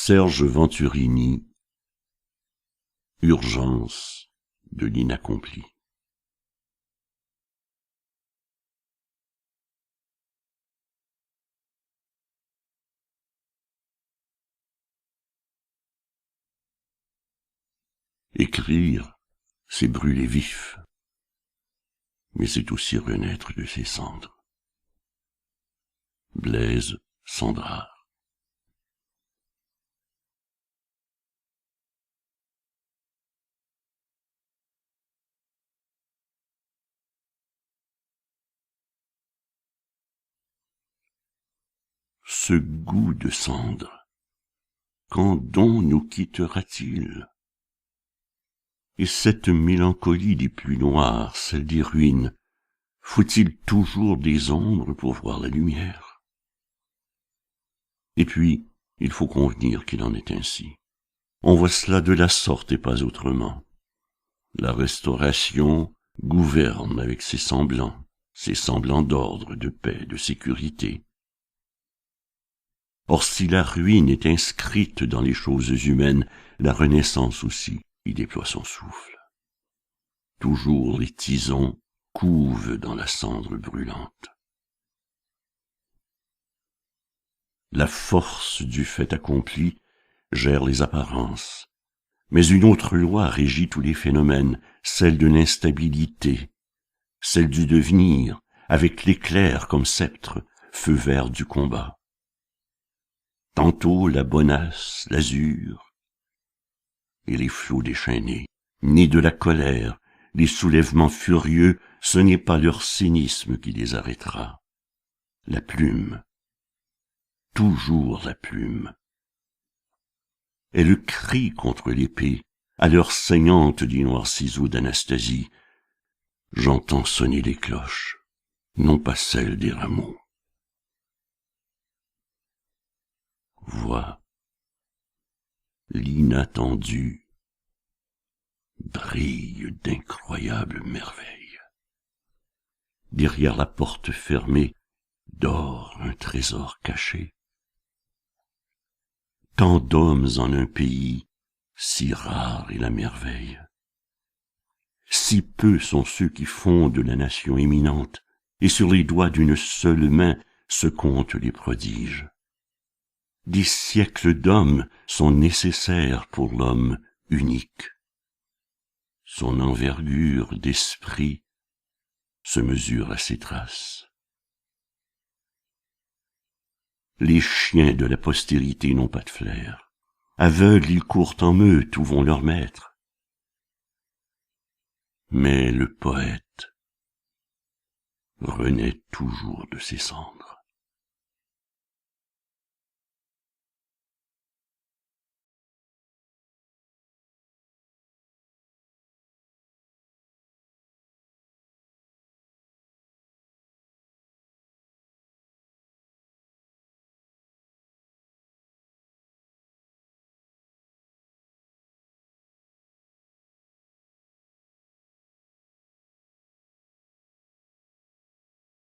Serge Venturini, Urgence de l'inaccompli. Écrire, c'est brûler vif, mais c'est aussi renaître de ses cendres. Blaise Cendrars. Ce goût de cendre, quand donc nous quittera-t-il? Et cette mélancolie des plus noires, celle des ruines, faut-il toujours des ombres pour voir la lumière? Et puis, il faut convenir qu'il en est ainsi. On voit cela de la sorte et pas autrement. La Restauration gouverne avec ses semblants d'ordre, de paix, de sécurité. Or, si la ruine est inscrite dans les choses humaines, la Renaissance aussi y déploie son souffle. Toujours les tisons couvent dans la cendre brûlante. La force du fait accompli gère les apparences, mais une autre loi régit tous les phénomènes, celle de l'instabilité, celle du devenir, avec l'éclair comme sceptre, feu vert du combat. Tantôt la bonasse, l'azur, et les flots déchaînés, nés de la colère, les soulèvements furieux, ce n'est pas leur cynisme qui les arrêtera. La plume, toujours la plume. Elle crie contre l'épée, à l'heure saignante des noirs ciseaux d'Anastasie. J'entends sonner les cloches, non pas celles des rameaux. Vois, l'inattendu brille d'incroyables merveilles. Derrière la porte fermée dort un trésor caché. Tant d'hommes en un pays, si rare est la merveille. Si peu sont ceux qui fondent la nation éminente, et sur les doigts d'une seule main se comptent les prodiges. Des siècles d'hommes sont nécessaires pour l'homme unique. Son envergure d'esprit se mesure à ses traces. Les chiens de la postérité n'ont pas de flair. Aveugles, ils courent en meute où vont leurs maîtres. Mais le poète renaît toujours de ses cendres.